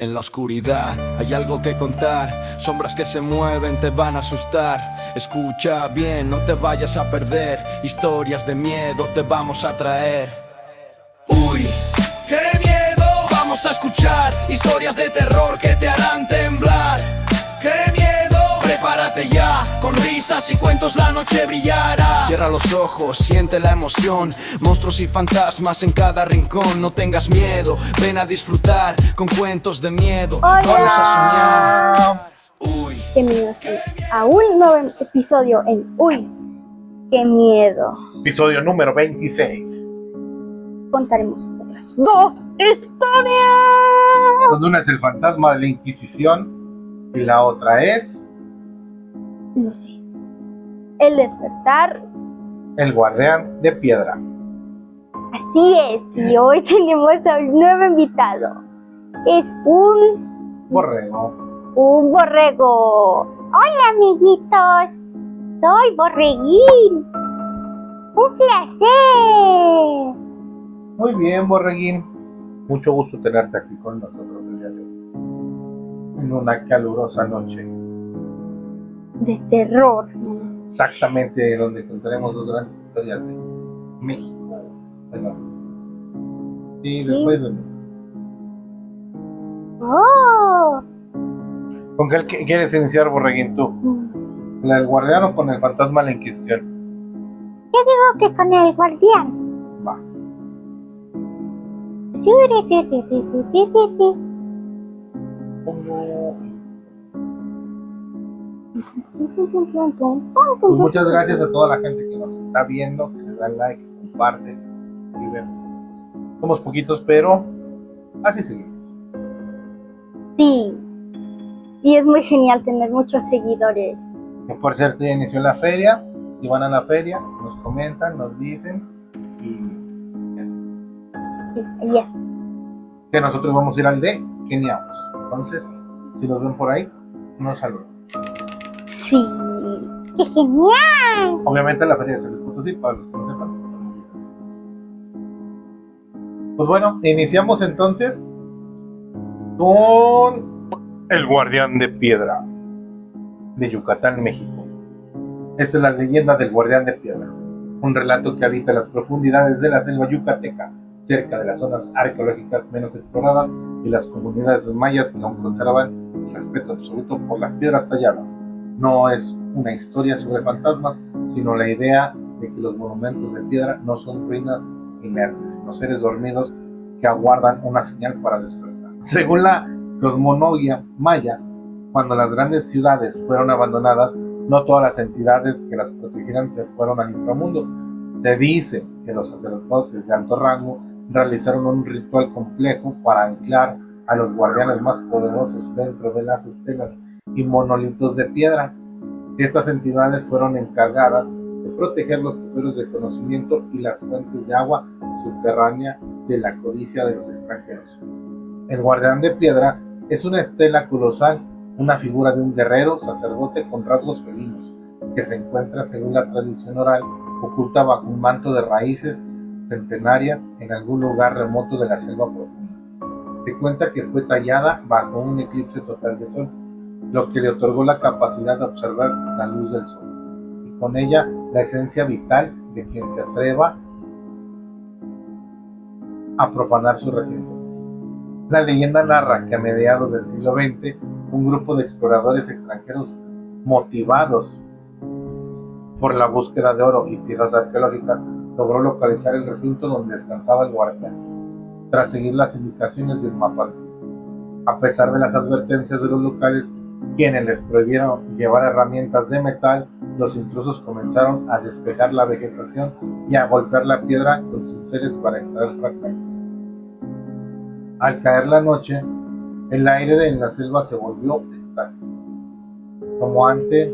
En la oscuridad hay algo que contar, sombras que se mueven te van a asustar. Escucha bien, no te vayas a perder, historias de miedo te vamos a traer. Uy, qué miedo, vamos a escuchar historias de terror que te harán temblar. Qué miedo, prepárate ya, con risas y cuentos la noche brillará. Cierra los ojos, siente la emoción, monstruos y fantasmas en cada rincón. No tengas miedo, ven a disfrutar con cuentos de miedo. Vamos a soñar. Uy, Bienvenidos a un nuevo episodio en Uy, qué miedo. Episodio número 26. Contaremos otras dos historias. Donde una es el fantasma de la Inquisición y la otra es No sé. El despertar. el guardián de piedra. Así es. Y hoy tenemos a un nuevo invitado. Es un Borrego. borrego. Hola, amiguitos. Soy Borreguín. Un placer. Muy bien, Borreguín. Mucho gusto tenerte aquí con nosotros el día de hoy. En una calurosa noche. De terror. Exactamente donde contaremos dos grandes historias de México. Bueno, y Sí. después de... Oh. ¿Con qué quieres iniciar, Borreguín, tú? ¿La del guardián o con el fantasma de la Inquisición? Creo que con el guardián. Va. Pues muchas gracias a toda la gente que nos está viendo, que le dan like, que comparte, que se suscriben. Somos poquitos, pero así seguimos. Sí. Y es muy genial tener muchos seguidores. Que por cierto ya inició la feria. Si van a la feria, nos comentan, nos dicen y así. Sí, ya. Que nosotros vamos a ir al de Keniaos. Entonces, si los ven por ahí, nos saludan. Sí. ¡Qué genial! Obviamente la feria de San Luis Potosí, para los que no sepan, pues, son muy bien. Pues bueno, iniciamos entonces con el guardián de piedra de Yucatán, México. Esta es la leyenda del guardián de piedra, un relato que habita las profundidades de la selva yucateca, cerca de las zonas arqueológicas menos exploradas y las comunidades mayas que aún conservan el respeto absoluto por las piedras talladas. No es una historia sobre fantasmas, sino la idea de que los monumentos de piedra no son ruinas inertes, sino seres dormidos que aguardan una señal para despertar. Según la cosmogonía maya, cuando las grandes ciudades fueron abandonadas, no todas las entidades que las protegieran se fueron al inframundo. Se dice que los sacerdotes de alto rango realizaron un ritual complejo para anclar a los guardianes más poderosos dentro de las estelas y monolitos de piedra. Estas entidades fueron encargadas de proteger los tesoros de conocimiento y las fuentes de agua subterránea de la codicia de los extranjeros. El guardián de piedra es una estela colosal, una figura de un guerrero sacerdote con rasgos felinos, que se encuentra, según la tradición oral, oculta bajo un manto de raíces centenarias en algún lugar remoto de la selva profunda. Se cuenta que fue tallada bajo un eclipse total de sol, lo que le otorgó la capacidad de observar la luz del sol, y con ella la esencia vital de quien se atreva a profanar su recinto. La leyenda narra que a mediados del siglo XX, un grupo de exploradores extranjeros motivados por la búsqueda de oro y piezas arqueológicas logró localizar el recinto donde descansaba el guardián, tras seguir las indicaciones del mapa. A pesar de las advertencias de los locales, quienes les prohibieron llevar herramientas de metal, los intrusos comenzaron a despejar la vegetación y a golpear la piedra con cinceles para extraer fragmentos. Al caer la noche, el aire en la selva se volvió estático, como antes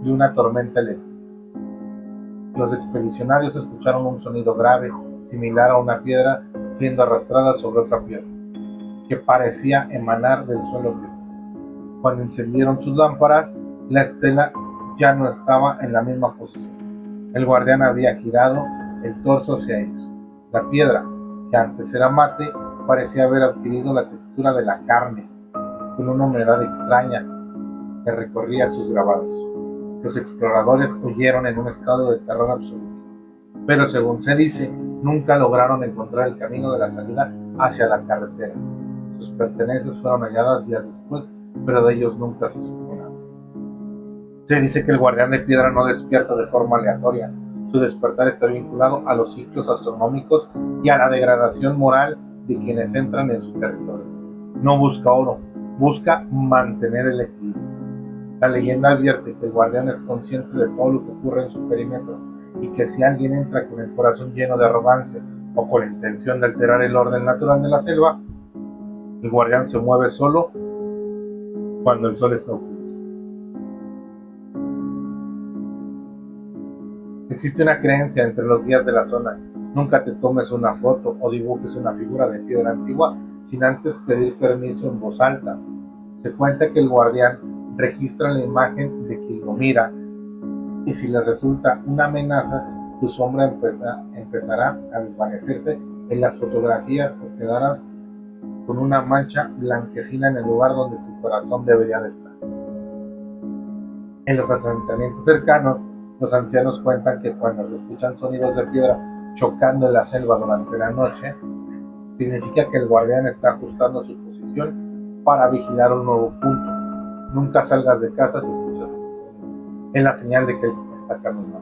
de una tormenta eléctrica. Los expedicionarios escucharon un sonido grave, similar a una piedra siendo arrastrada sobre otra piedra, que parecía emanar del suelo vivo. Cuando encendieron sus lámparas, la estela ya no estaba en la misma posición. El guardián había girado el torso hacia ellos. La piedra, que antes era mate, parecía haber adquirido la textura de la carne con una humedad extraña que recorría sus grabados. Los exploradores huyeron en un estado de terror absoluto, pero según se dice, nunca lograron encontrar el camino de la salida hacia la carretera. Sus pertenencias fueron halladas días después, pero de ellos nunca se supo nada. Se dice que el guardián de piedra no despierta de forma aleatoria. Su despertar está vinculado a los ciclos astronómicos y a la degradación moral de quienes entran en su territorio. No busca oro, busca mantener el equilibrio. La leyenda advierte que el guardián es consciente de todo lo que ocurre en su perímetro y que si alguien entra con el corazón lleno de arrogancia o con la intención de alterar el orden natural de la selva, el guardián se mueve solo cuando el sol está oculto. Existe una creencia entre los guías de la zona: nunca te tomes una foto o dibujes una figura de piedra antigua sin antes pedir permiso en voz alta. Se cuenta que el guardián registra la imagen de quien lo mira, y si le resulta una amenaza, tu sombra empezará a desvanecerse en las fotografías o quedarás con una mancha blanquecina en el lugar donde tu corazón debería de estar. En los asentamientos cercanos, los ancianos cuentan que cuando se escuchan sonidos de piedra chocando en la selva durante la noche, significa que el guardián está ajustando su posición para vigilar un nuevo punto. Nunca salgas de casa si escuchas este sonido. Es la señal de que él está caminando.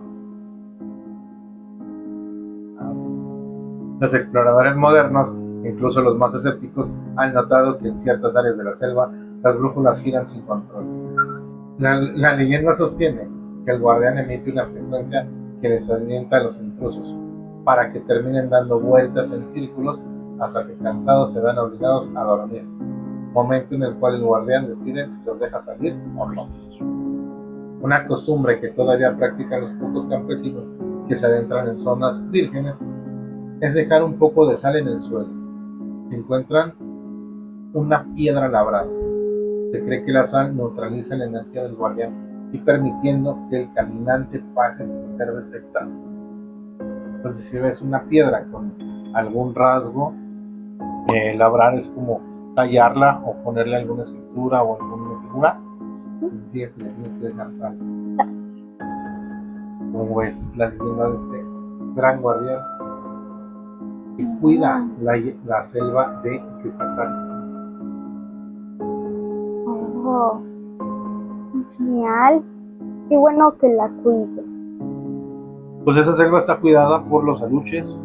Los exploradores modernos, incluso los más escépticos, han notado que en ciertas áreas de la selva las brújulas giran sin control. La leyenda sostiene que el guardián emite una frecuencia que desorienta a los intrusos, para que terminen dando vueltas en círculos hasta que cansados se vean obligados a dormir, momento en el cual el guardián decide si los deja salir o no. Una costumbre que todavía practican los pocos campesinos que se adentran en zonas vírgenes es dejar un poco de sal en el suelo. Si encuentran una piedra labrada, se cree que la sal neutraliza la energía del guardián y permitiendo que el caminante pase sin ser detectado. Entonces, si ves una piedra con algún rasgo, labrar es como tallarla o ponerle alguna escultura o alguna figura. Significa que le tienes que dejar sal. Como es la leyenda de este gran guardián que cuida la selva de Yucatán. Oh, genial. Qué bueno que la cuide. Pues esa selva está cuidada por los aluches,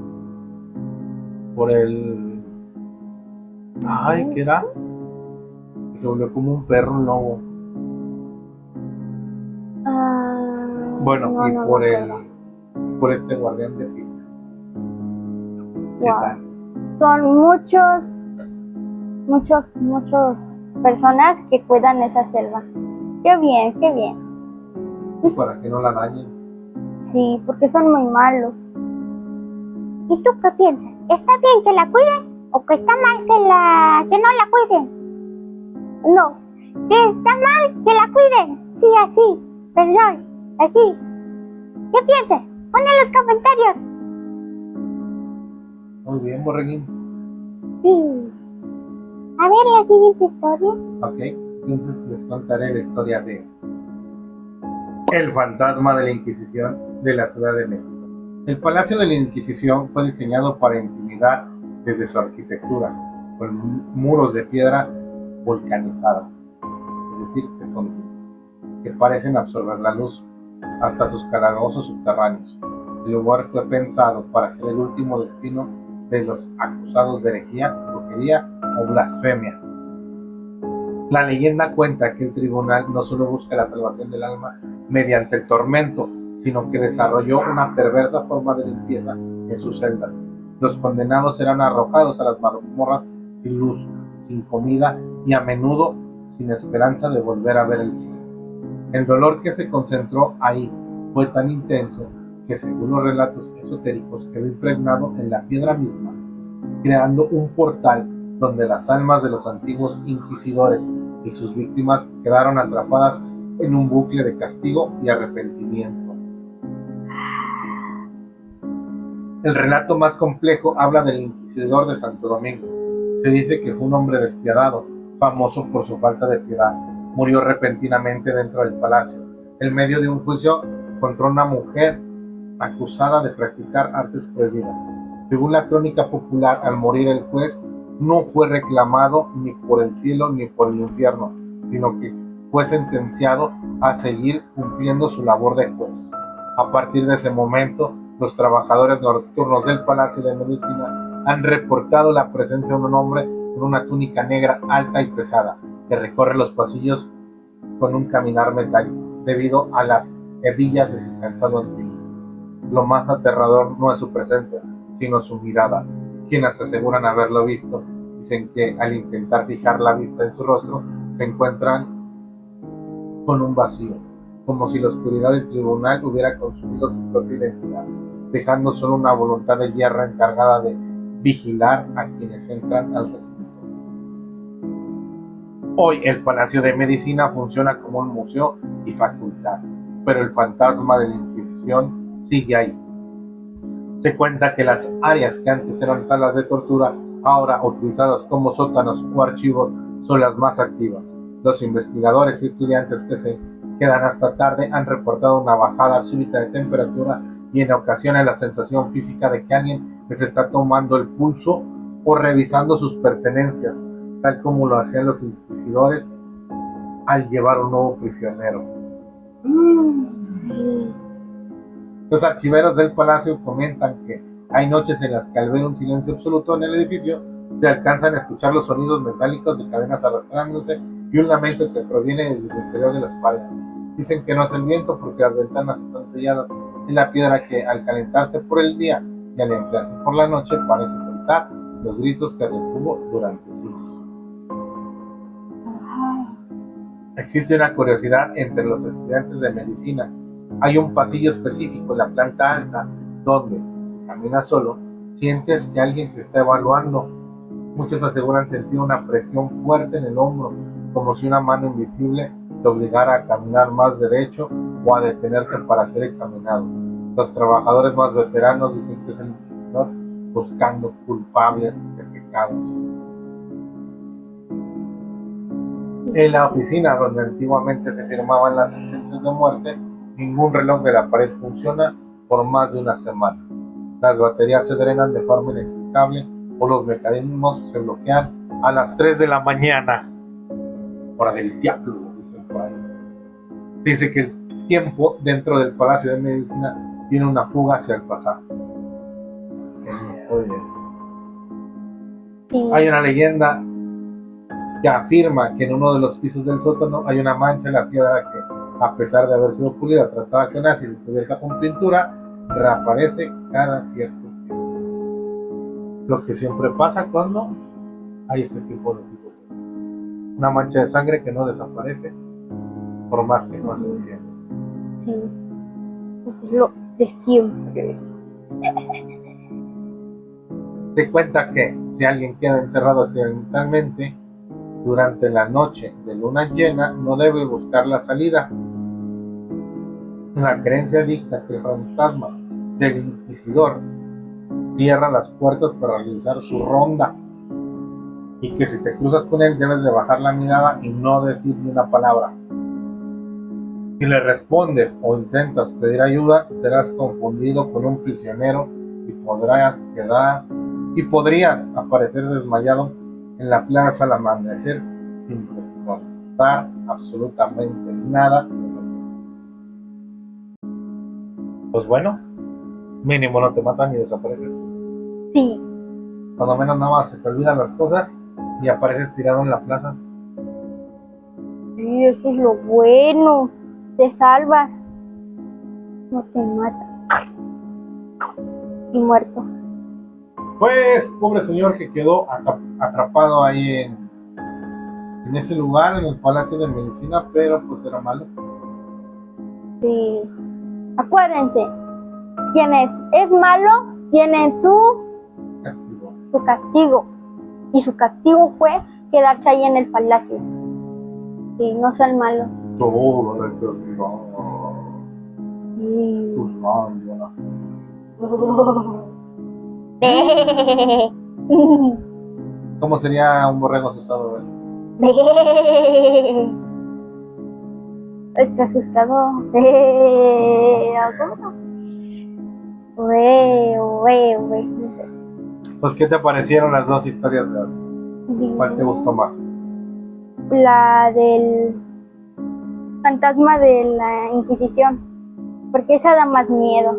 por el... Ay, ¿qué era? Se volvió como un perro, un lobo. Bueno, no, y no, por este guardián de piedra. ¿Qué Wow. tal? Son muchas personas que cuidan esa selva. Qué bien, qué bien. Y para que no la dañen. Sí, porque son muy malos. ¿Y tú qué piensas? ¿Está bien que la cuiden o que está mal que no la cuiden? No, que está mal que la cuiden. Sí, así, perdón, así. ¿Qué piensas? Pon en los comentarios. Muy bien, borreguín. Sí. A ver la siguiente historia. Ok, entonces les contaré la historia de El fantasma de la Inquisición de la Ciudad de México. El Palacio de la Inquisición fue diseñado para intimidar desde su arquitectura, con muros de piedra volcanizada, es decir, que parecen absorber la luz, hasta sus calabozos subterráneos. El lugar fue pensado para ser el último destino de los acusados de herejía, brujería o blasfemia. La leyenda cuenta que el tribunal no solo busca la salvación del alma mediante el tormento, sino que desarrolló una perversa forma de limpieza en sus celdas. Los condenados eran arrojados a las mazmorras sin luz, sin comida y a menudo sin esperanza de volver a ver el cielo. El dolor que se concentró ahí fue tan intenso que, según los relatos esotéricos, quedó impregnado en la piedra misma, creando un portal donde las almas de los antiguos inquisidores y sus víctimas quedaron atrapadas en un bucle de castigo y arrepentimiento. El relato más complejo habla del inquisidor de Santo Domingo. Se dice que fue un hombre despiadado. famoso por su falta de piedad, murió repentinamente dentro del palacio, en medio de un juicio contra una mujer acusada de practicar artes prohibidas. Según la crónica popular, al morir el juez no fue reclamado ni por el cielo ni por el infierno, sino que fue sentenciado a seguir cumpliendo su labor de juez. A partir de ese momento, los trabajadores nocturnos del Palacio de Medicina han reportado la presencia de un hombre con una túnica negra alta y pesada, que recorre los pasillos con un caminar metálico, debido a las hebillas de su calzado antiguo. Lo más aterrador no es su presencia, sino su mirada. Quienes aseguran haberlo visto, dicen que al intentar fijar la vista en su rostro, se encuentran con un vacío, como si la oscuridad del tribunal hubiera consumido su propia identidad, dejando solo una voluntad de hierro encargada de vigilar a quienes entran al recinto. Hoy el Palacio de Medicina funciona como un museo y facultad, pero el fantasma de la Inquisición sigue ahí. Se cuenta que las áreas que antes eran salas de tortura, ahora utilizadas como sótanos o archivos, son las más activas. Los investigadores y estudiantes que se quedan hasta tarde han reportado una bajada súbita de temperatura y en ocasiones la sensación física de que alguien les está tomando el pulso o revisando sus pertenencias, tal como lo hacían los inquisidores al llevar un nuevo prisionero. Los archiveros del palacio comentan que hay noches en las que al ver un silencio absoluto en el edificio, se alcanzan a escuchar los sonidos metálicos de cadenas arrastrándose y un lamento que proviene desde el interior de las paredes. Dicen que no es el viento porque las ventanas están selladas en la piedra que al calentarse por el día y al enfriarse por la noche parece soltar los gritos que retuvo durante siglos. Existe una curiosidad entre los estudiantes de medicina. Hay un pasillo específico en la planta alta donde, si caminas solo, sientes que alguien te está evaluando. Muchos aseguran sentir una presión fuerte en el hombro, como si una mano invisible te obligara a caminar más derecho o a detenerte para ser examinado. Los trabajadores más veteranos dicen que es el inquisidor buscando culpables de pecados. En la oficina donde antiguamente se firmaban las sentencias de muerte, ningún reloj de la pared funciona por más de una semana. Las baterías se drenan de forma inexplicable o los mecanismos se bloquean a las 3 de la mañana. Hora del diablo, dicen por ahí. Dice que el tiempo dentro del Palacio de Medicina tiene una fuga hacia el pasado. Sí, hay una leyenda que afirma que en uno de los pisos del sótano hay una mancha en la piedra que, a pesar de haber sido pulida, tratada con ácido y cubierta con pintura, reaparece cada cierto tiempo. Lo que siempre pasa cuando hay este tipo de situaciones. Una mancha de sangre que no desaparece por más que no se entienda. Sí, eso es lo de siempre. Se cuenta que si alguien queda encerrado accidentalmente durante la noche de luna llena, no debe buscar la salida. La creencia dicta que el fantasma del inquisidor cierra las puertas para realizar su ronda y que si te cruzas con él debes de bajar la mirada y no decir ni una palabra. Si le respondes o intentas pedir ayuda, serás confundido con un prisionero y podrías aparecer desmayado en la plaza al amanecer sin recordar absolutamente nada. Pues bueno, mínimo no te matan ni desapareces. Sí. Cuando menos nada más se te olvidan las cosas y apareces tirado en la plaza. Sí, eso es lo bueno. Te salvas. No te matan. Y muerto. Pues, pobre señor que quedó atrapado ahí en ese lugar, en el Palacio de Medicina, pero pues era malo. Sí. Acuérdense, quien es malo tiene su castigo. Y su castigo fue quedarse ahí en el palacio. Sí, no sean malos. Todo lo que olvidó. Sí. Tus manos. Sí. ¿Cómo sería un borrego asustado? Está asustado. Pues, ¿qué te parecieron las dos historias de hoy? ¿Cuál te gustó más? La del fantasma de la Inquisición, porque esa da más miedo.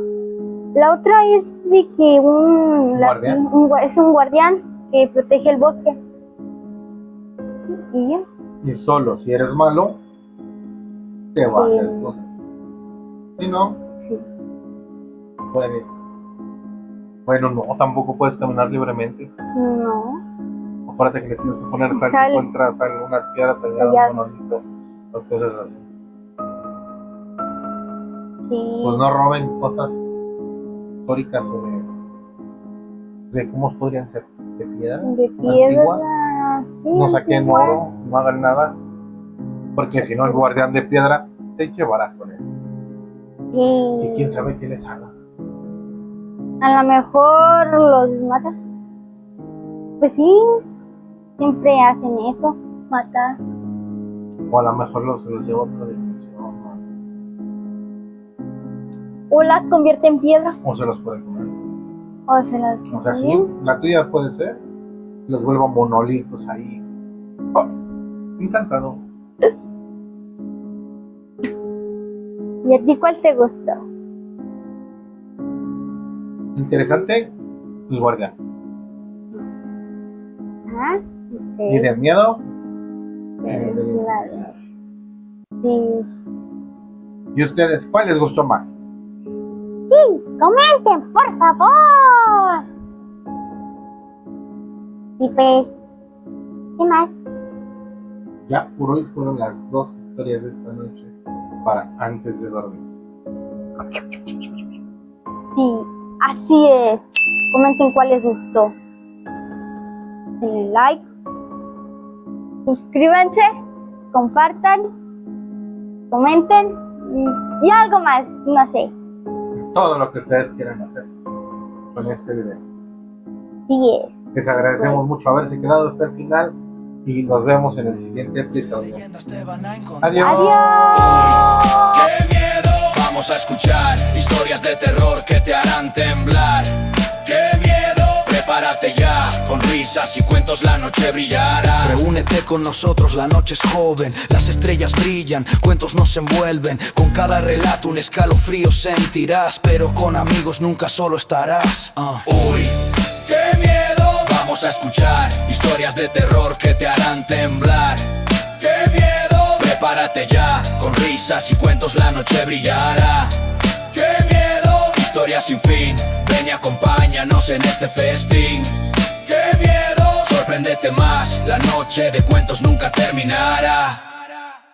La otra es de que ¿Guardián? es un guardián que protege el bosque. Y ya. Y solo si eres malo, te va a hacer cosas. Si no, Sí. puedes. Bueno, no, tampoco puedes caminar libremente. No. Acuérdate que le tienes que poner sal si Sal. encuentras alguna piedra tallada, Tallada. un monolito o cosas así. Sí. Pues no roben cosas históricas o de cómo podrían ser de piedra. De piedra. Antiguas. Sí, No saquen oro, antiguas. no hagan nada, porque si no el guardián de piedra te llevará con él. Y Sí. quién sabe qué les haga. A lo mejor los mata. Pues sí, siempre hacen eso, matar. O a lo mejor se los lleva a otra dimensión, ¿no? O las convierte en piedra, O se los puede comer. o se las O sea, sí, la tuya puede ser. Los vuelva monolitos ahí. Oh, encantado. ¿Y a ti cuál te gustó? Interesante, el guardián. Ah, Y de miedo, es la- Sí. ¿y ustedes cuál les gustó más? Sí, comenten, por favor. Y pues, ¿qué más? Ya por hoy fueron las dos historias de esta noche para antes de dormir. Sí, así es. Comenten cuál les gustó. Denle like, suscríbanse, compartan, comenten y algo más, no sé. Todo lo que ustedes quieran hacer con este video. Sí es. Les agradecemos mucho haberse quedado hasta el final y nos vemos en el siguiente episodio. Adiós. Adiós. ¡Qué miedo! Vamos a escuchar historias de terror que te harán temblar. ¡Qué miedo! Prepárate ya, con risas y cuentos la noche brillará. Reúnete con nosotros, la noche es joven, las estrellas brillan, cuentos nos envuelven. Con cada relato un escalofrío sentirás, pero con amigos nunca solo estarás. Uy, qué miedo. Vamos a escuchar historias de terror que te harán temblar. ¡Qué miedo! Prepárate ya, con risas y cuentos la noche brillará. ¡Qué miedo! Historia sin fin, ven y acompáñanos en este festín. ¡Qué miedo! Sorpréndete más, la noche de cuentos nunca terminará.